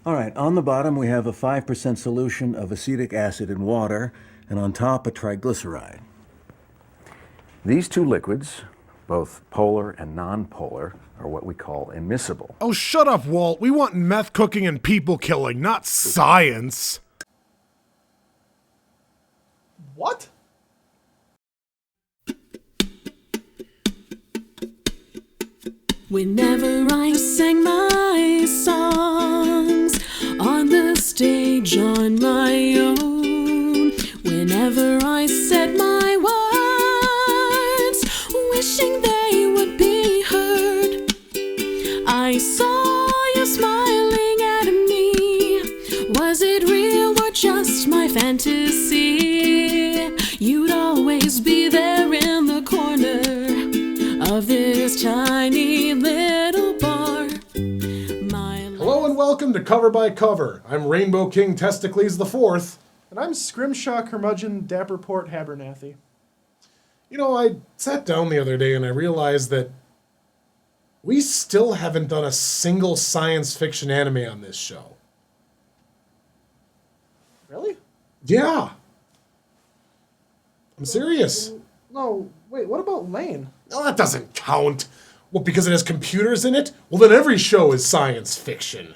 All right, on the bottom we have a 5% solution of acetic acid in water, and on top a triglyceride. These two liquids, both polar and non-polar, are what we call immiscible. Oh, shut up, Walt. We want meth cooking and people killing, not science. What? Whenever I sang my songs on the stage on my own, whenever I said my words, wishing they would be heard, I saw you smiling at me. Was it real or just my fantasy? You'd always be there in the corner of this tiny little bar. Hello and welcome to Cover by Cover. I'm Rainbow King Testicles IV. And I'm Scrimshaw Curmudgeon Dapperport Abernathy. You know, I sat down the other day and I realized that we still haven't done a single science fiction anime on this show. Really? Yeah. I'm serious. No, wait, what about Lane? No, that doesn't count. What, because it has computers in it? Well, then every show is science fiction.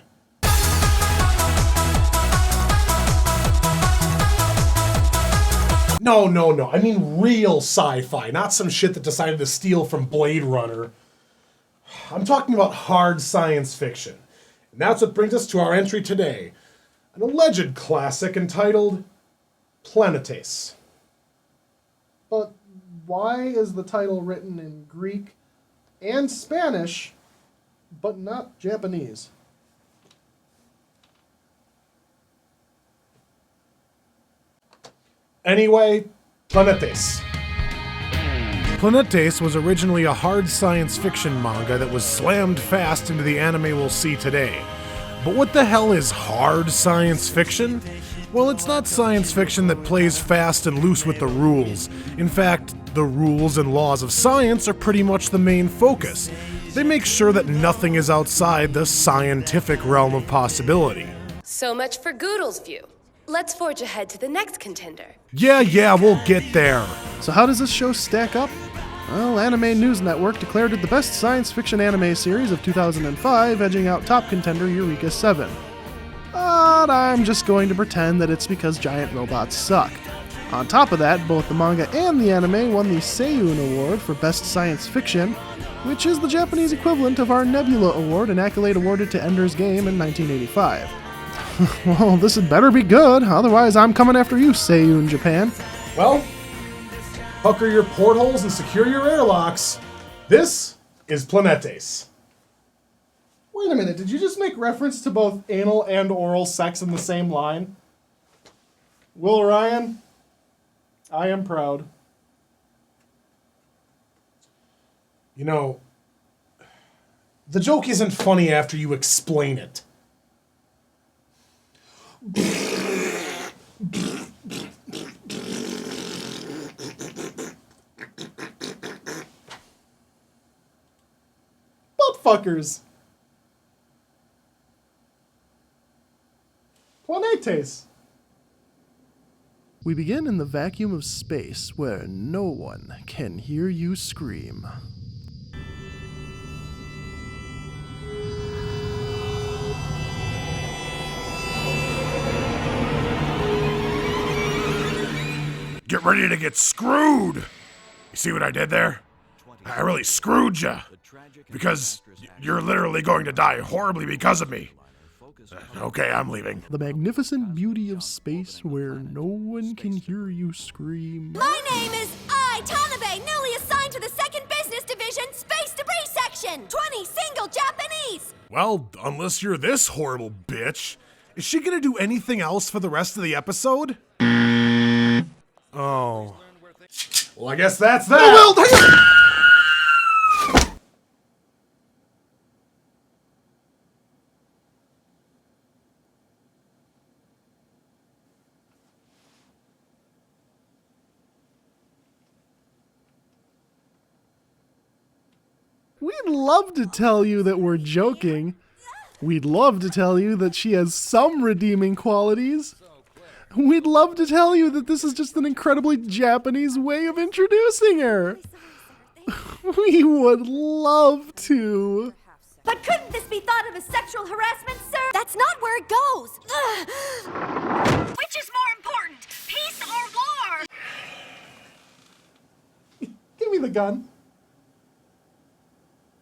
No. I mean real sci-fi, not some shit that decided to steal from Blade Runner. I'm talking about hard science fiction. And that's what brings us to our entry today. An alleged classic entitled Planetes. But why is the title written in Greek and Spanish, but not Japanese? Anyway, Planetes. Planetes was originally a hard science fiction manga that was slammed fast into the anime we'll see today. But what the hell is hard science fiction? Well, it's not science fiction that plays fast and loose with the rules. In fact, the rules and laws of science are pretty much the main focus. They make sure that nothing is outside the scientific realm of possibility. So much for Goodle's view. Let's forge ahead to the next contender. Yeah, we'll get there. So how does this show stack up? Well, Anime News Network declared it the best science fiction anime series of 2005, edging out top contender Eureka 7. But I'm just going to pretend that it's because giant robots suck. On top of that, both the manga and the anime won the Seiyun Award for Best Science Fiction, which is the Japanese equivalent of our Nebula Award, an accolade awarded to Ender's Game in 1985. Well, this had better be good, otherwise I'm coming after you, Seiyun Japan. Well, pucker your portholes and secure your airlocks. This is Planetes. Wait a minute, did you just make reference to both anal and oral sex in the same line? Will Ryan, I am proud. You know, the joke isn't funny after you explain it. Buttfuckers. Planetes. We begin in the vacuum of space where no one can hear you scream. Get ready to get screwed! You see what I did there? I really screwed you. Because you're literally going to die horribly because of me. Okay, I'm leaving. The magnificent beauty of space where no one can hear you scream. My name is I, Tanabe, newly assigned to the 2nd Business Division, Space Debris Section. 20 single Japanese. Well, unless you're this horrible bitch, is she gonna do anything else for the rest of the episode? Oh. Well, I guess that's that. Oh, well, we'd love to tell you that we're joking, We'd love to tell you that she has some redeeming qualities. We'd love to tell you that this is just an incredibly Japanese way of introducing her. We would love to. But couldn't this be thought of as sexual harassment, sir? That's not where it goes. Which is more important, peace or war? Give me the gun.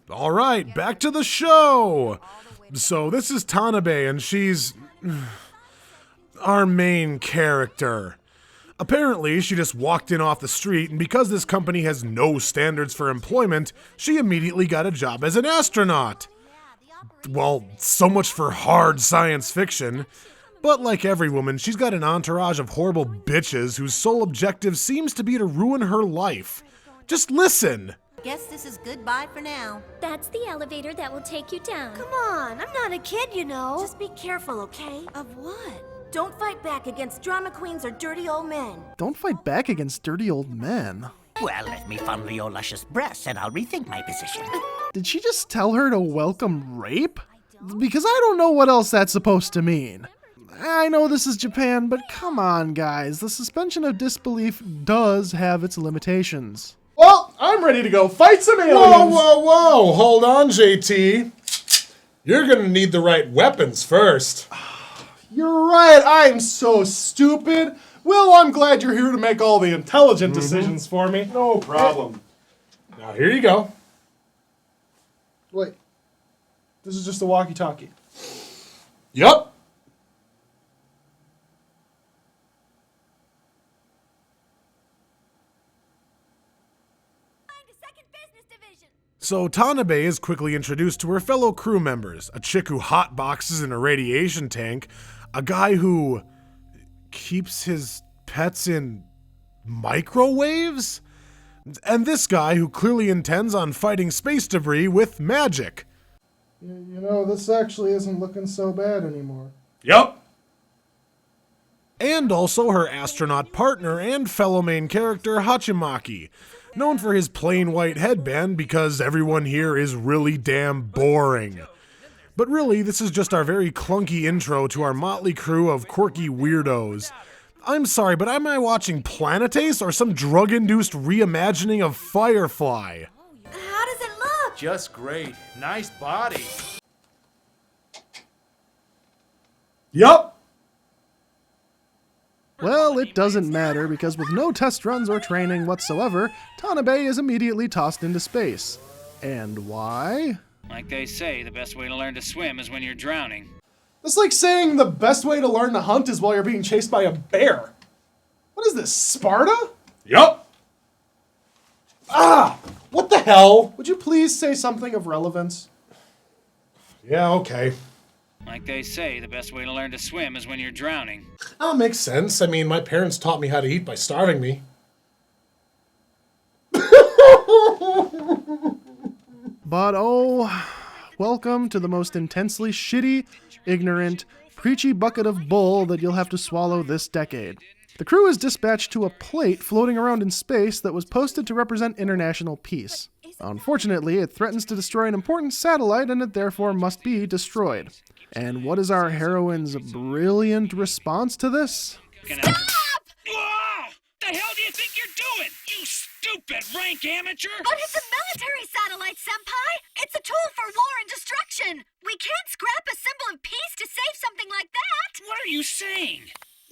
All right, back to the show. So this is Tanabe, and she's our main character. Apparently, she just walked in off the street, and because this company has no standards for employment, she immediately got a job as an astronaut. Well, so much for hard science fiction. But like every woman, she's got an entourage of horrible bitches whose sole objective seems to be to ruin her life. Just listen. Guess this is goodbye for now. That's the elevator that will take you down. Come on, I'm not a kid, you know. Just be careful, okay? Of what? Don't fight back against drama queens or dirty old men. Don't fight back against dirty old men. Well, let me fondle your luscious breasts and I'll rethink my position. Did she just tell her to welcome rape? Because I don't know what else that's supposed to mean. I know this is Japan, but come on, guys. The suspension of disbelief does have its limitations. Well, I'm ready to go fight some aliens. Whoa. Hold on, JT. You're gonna need the right weapons first. You're right, I'm so stupid. Well, I'm glad you're here to make all the intelligent decisions for me. No problem. Now, here you go. Wait, this is just a walkie-talkie. Yup. So Tanabe is quickly introduced to her fellow crew members, a chick who hotboxes in a radiation tank, a guy who keeps his pets in microwaves, and this guy who clearly intends on fighting space debris with magic. You know, this actually isn't looking so bad anymore. Yup. And also her astronaut partner and fellow main character, Hachimaki, known for his plain white headband because everyone here is really damn boring. But really, this is just our very clunky intro to our motley crew of quirky weirdos. I'm sorry, but am I watching Planet Ace or some drug-induced reimagining of Firefly? How does it look? Just great. Nice body. Yup. Well, it doesn't matter, because with no test runs or training whatsoever, Tanabe is immediately tossed into space. And why? Like they say, the best way to learn to swim is when you're drowning. That's like saying the best way to learn to hunt is while you're being chased by a bear. What is this, Sparta? Yup. Ah! What the hell? Would you please say something of relevance? Yeah, okay. Like they say, the best way to learn to swim is when you're drowning. Oh, makes sense. I mean, my parents taught me how to eat by starving me. But oh, welcome to the most intensely shitty, ignorant, preachy bucket of bull that you'll have to swallow this decade. The crew is dispatched to a plate floating around in space that was posted to represent international peace. Unfortunately, it threatens to destroy an important satellite and it therefore must be destroyed. And what is our heroine's brilliant response to this? Stop! Whoa! The hell do you think you're doing? You stupid rank amateur! But it's a military satellite, Senpai! It's a tool for war and destruction! We can't scrap a symbol of peace to save something like that! What are you saying?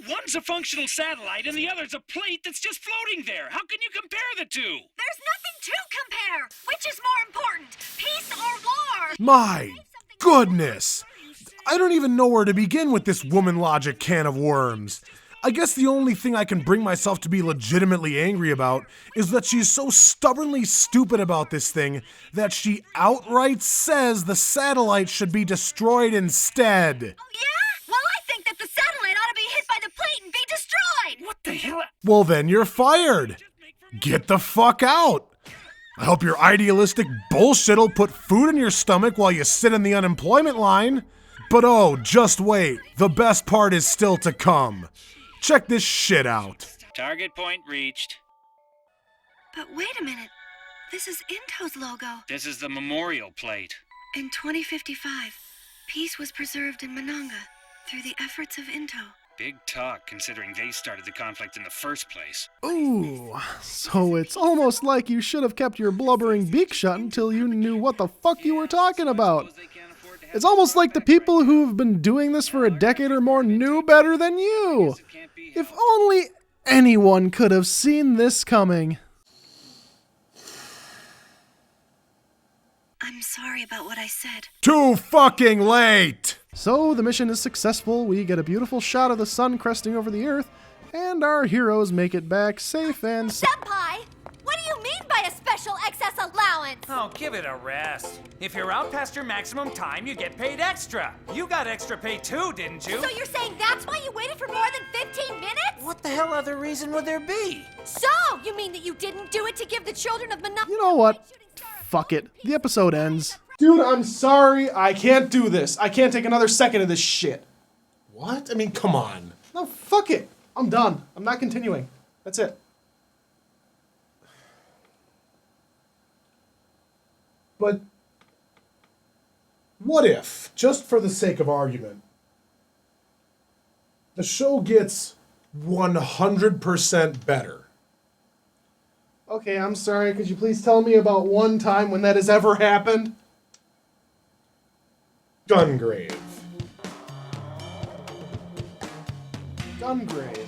One's a functional satellite and the other's a plate that's just floating there. How can you compare the two? There's nothing to compare! Which is more important, peace or war? My goodness! I don't even know where to begin with this woman logic can of worms. I guess the only thing I can bring myself to be legitimately angry about is that she's so stubbornly stupid about this thing that she outright says the satellite should be destroyed instead. Oh, yeah? Well, I think that the satellite ought to be hit by the plate and be destroyed! What the hell? Well, then you're fired. Get the fuck out. I hope your idealistic bullshit'll put food in your stomach while you sit in the unemployment line. But oh, just wait. The best part is still to come. Check this shit out. Target point reached. But wait a minute. This is Into's logo. This is the memorial plate. In 2055. Peace was preserved in Mananga through the efforts of Into. Big talk, considering they started the conflict in the first place. Ooh, so it's almost like you should have kept your blubbering beak shut until you knew what the fuck you were talking about. It's almost like the people who've been doing this for a decade or more knew better than you. If only anyone could have seen this coming. I'm sorry about what I said. Too fucking late! So the mission is successful, we get a beautiful shot of the sun cresting over the earth, and our heroes make it back safe and Senpai, what do you mean by a special excess allowance? Oh, give it a rest. If you're out past your maximum time, you get paid extra. You got extra pay too, didn't you? So you're saying that's why you waited for more than 15 minutes? What the hell other reason would there be? So, you mean that you didn't do it to give the children of Mananga... You know what? Fuck it. The episode ends. Dude, I'm sorry. I can't do this. I can't take another second of this shit. What? I mean, come on. No, fuck it. I'm done. I'm not continuing. That's it. But what if, just for the sake of argument, the show gets 100% better? Okay, I'm sorry. Could you please tell me about one time when that has ever happened? Gungrave. Gungrave.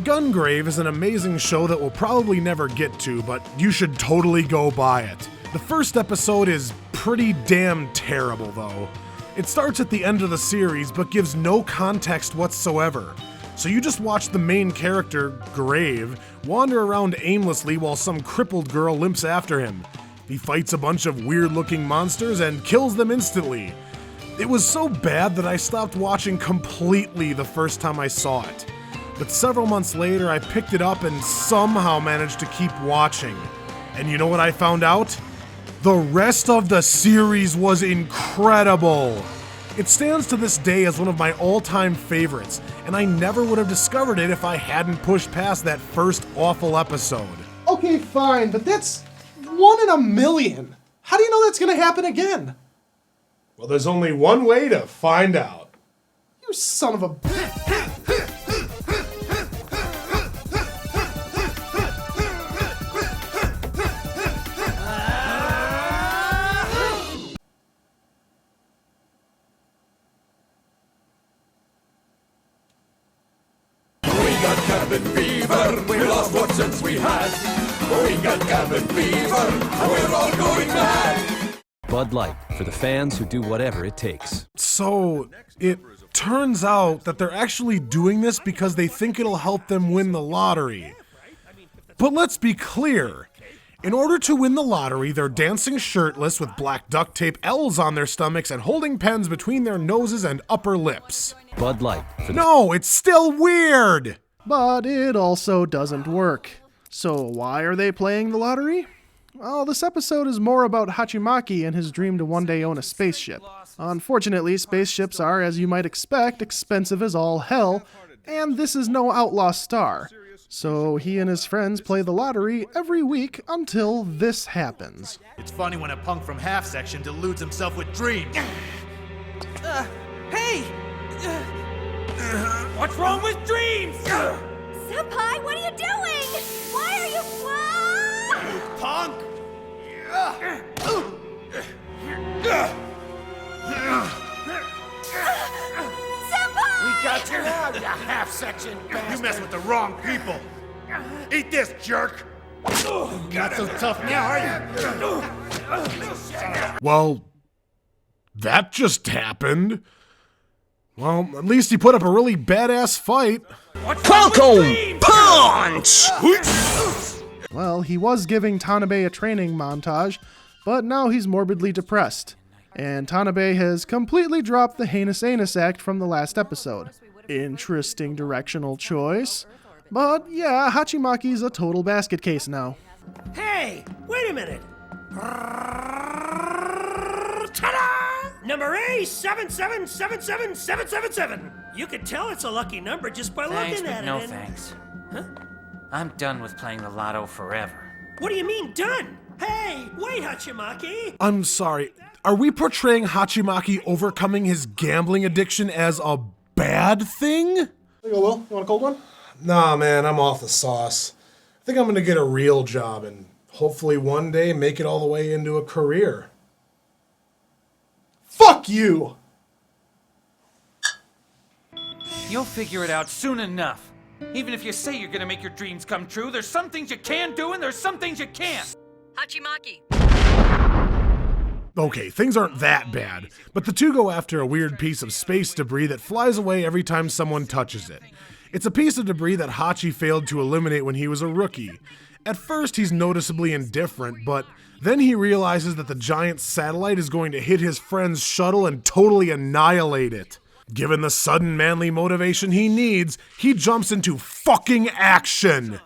Gungrave is an amazing show that we'll probably never get to, but you should totally go buy it. The first episode is pretty damn terrible, though. It starts at the end of the series, but gives no context whatsoever. So you just watch the main character, Grave, wander around aimlessly while some crippled girl limps after him. He fights a bunch of weird-looking monsters and kills them instantly. It was so bad that I stopped watching completely the first time I saw it. But several months later, I picked it up and somehow managed to keep watching. And you know what I found out? The rest of the series was incredible. It stands to this day as one of my all-time favorites, and I never would have discovered it if I hadn't pushed past that first awful episode. Okay, fine, but that's 1 in a million. How do you know that's gonna happen again? Well, there's only one way to find out. You son of a... Cabin fever, we lost what sense we had. We got cabin fever, and we're all going mad. Bud Light, for the fans who do whatever it takes. So, it turns out that they're actually doing this because they think it'll help them win the lottery. But let's be clear. In order to win the lottery, they're dancing shirtless with black duct tape L's on their stomachs and holding pens between their noses and upper lips. Bud Light. No, it's still weird! But it also doesn't work. So why are they playing the lottery? Well, this episode is more about Hachimaki and his dream to one day own a spaceship. Unfortunately, spaceships are, as you might expect, expensive as all hell, and this is no outlaw star. So he and his friends play the lottery every week until this happens. It's funny when a punk from half section deludes himself with dreams. Hey! What's wrong with dreams? Senpai, what are you doing? Why are you... Punk! Senpai! We got you now, you half-section bastard. You mess with the wrong people. Eat this, jerk! Not so tough now, are you? Well, that just happened. Well, at least he put up a really badass fight. Falcon Punch! Well, he was giving Tanabe a training montage, but now he's morbidly depressed. And Tanabe has completely dropped the heinous anus act from the last episode. Interesting directional choice. But yeah, Hachimaki's a total basket case now. Hey, wait a minute. Ta-da! Number A77777777. You can tell it's a lucky number just by Thanks, looking but at no it. thanks. Huh? I'm done with playing the lotto forever. What do you mean, done? Hey, wait, Hachimaki! I'm sorry. Are we portraying Hachimaki overcoming his gambling addiction as a bad thing? There you go, Will. You want a cold one? Nah, man, I'm off the sauce. I think I'm gonna get a real job and hopefully one day make it all the way into a career. Fuck you! You'll figure it out soon enough. Even if you say you're gonna make your dreams come true, there's some things you can do and there's some things you can't. Hachimaki. Okay, things aren't that bad, but the two go after a weird piece of space debris that flies away every time someone touches it. It's a piece of debris that Hachi failed to eliminate when he was a rookie. At first, he's noticeably indifferent, but then he realizes that the giant satellite is going to hit his friend's shuttle and totally annihilate it. Given the sudden manly motivation he needs, he jumps into fucking action!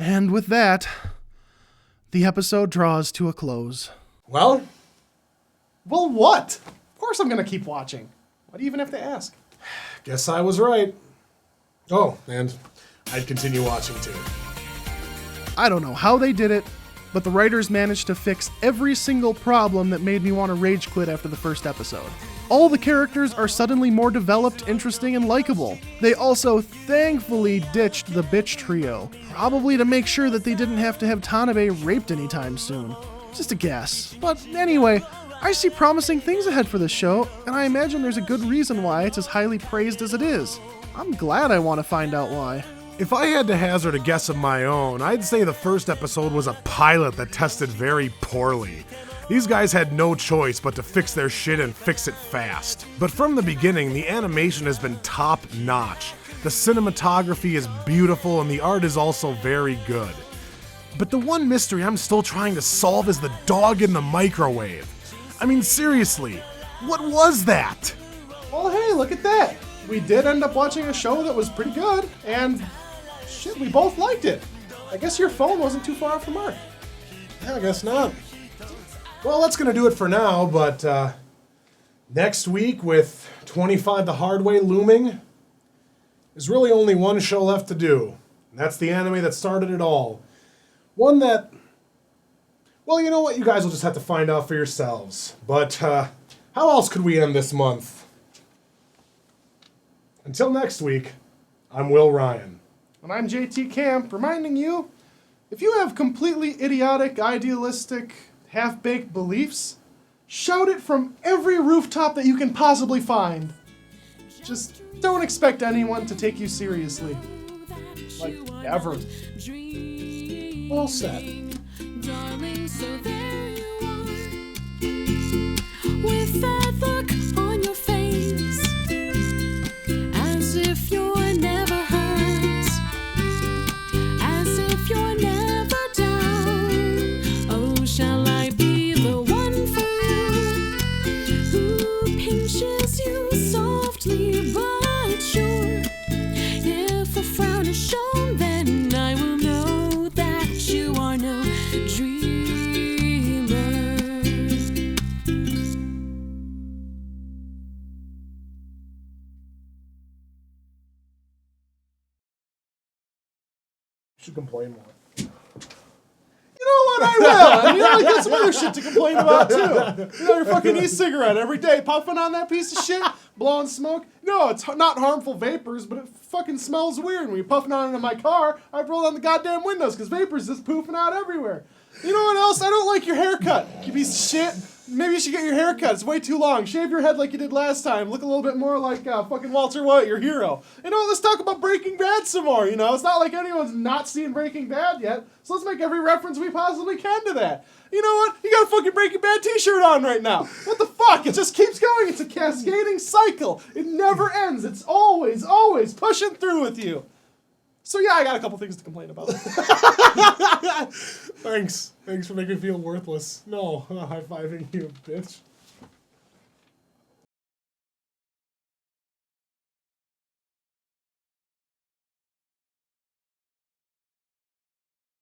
And with that, the episode draws to a close. Well, what? Of course I'm gonna keep watching. Why do you even have to ask? Guess I was right. Oh, and I'd continue watching too. I don't know how they did it, but the writers managed to fix every single problem that made me want to rage quit after the first episode. All the characters are suddenly more developed, interesting, and likable. They also thankfully ditched the bitch trio, probably to make sure that they didn't have to have Tanabe raped anytime soon. Just a guess. But anyway, I see promising things ahead for this show, and I imagine there's a good reason why it's as highly praised as it is. I'm glad I want to find out why. If I had to hazard a guess of my own, I'd say the first episode was a pilot that tested very poorly. These guys had no choice but to fix their shit and fix it fast. But from the beginning, the animation has been top-notch. The cinematography is beautiful and the art is also very good. But the one mystery I'm still trying to solve is the dog in the microwave. I mean, seriously, what was that? Well, hey, look at that. We did end up watching a show that was pretty good, and shit, we both liked it. I guess your phone wasn't too far off the mark. Yeah, I guess not. Well, that's going to do it for now, but next week, with 25 the Hard Way looming, there's really only one show left to do. And that's the anime that started it all. One that, well, you know what? You guys will just have to find out for yourselves. But how else could we end this month? Until next week, I'm Will Ryan. And I'm JT Camp, reminding you, if you have completely idiotic, idealistic, half-baked beliefs, shout it from every rooftop that you can possibly find. Just don't expect anyone to take you seriously. Like, ever. Well said. Darling, so there you are, with that look on your face, as if you're never hurt, as if you're never down. Oh, shall I be the one for you, who pinches you softly but sure? If a frown is shown, then I will know that you are no dreamer. You should complain more. You know what? I will. And you know, I got some other shit to complain about too. You know, your fucking e-cigarette every day, puffing on that piece of shit, blowing smoke. No, it's not harmful vapors, but it fucking smells weird. When you're puffing on it in my car, I roll down the goddamn windows because vapors just poofing out everywhere. You know what else? I don't like your haircut. You piece of shit. Maybe you should get your haircut. It's way too long. Shave your head like you did last time. Look a little bit more like fucking Walter White, your hero. You know, let's talk about Breaking Bad some more, you know? It's not like anyone's not seen Breaking Bad yet, so let's make every reference we possibly can to that. You know what? You got a fucking Breaking Bad t-shirt on right now. What the fuck? It just keeps going. It's a cascading cycle. It never ends. It's always, always pushing through with you. So yeah, I got a couple things to complain about. Thanks. Thanks for making me feel worthless. No, I'm high-fiving you, bitch.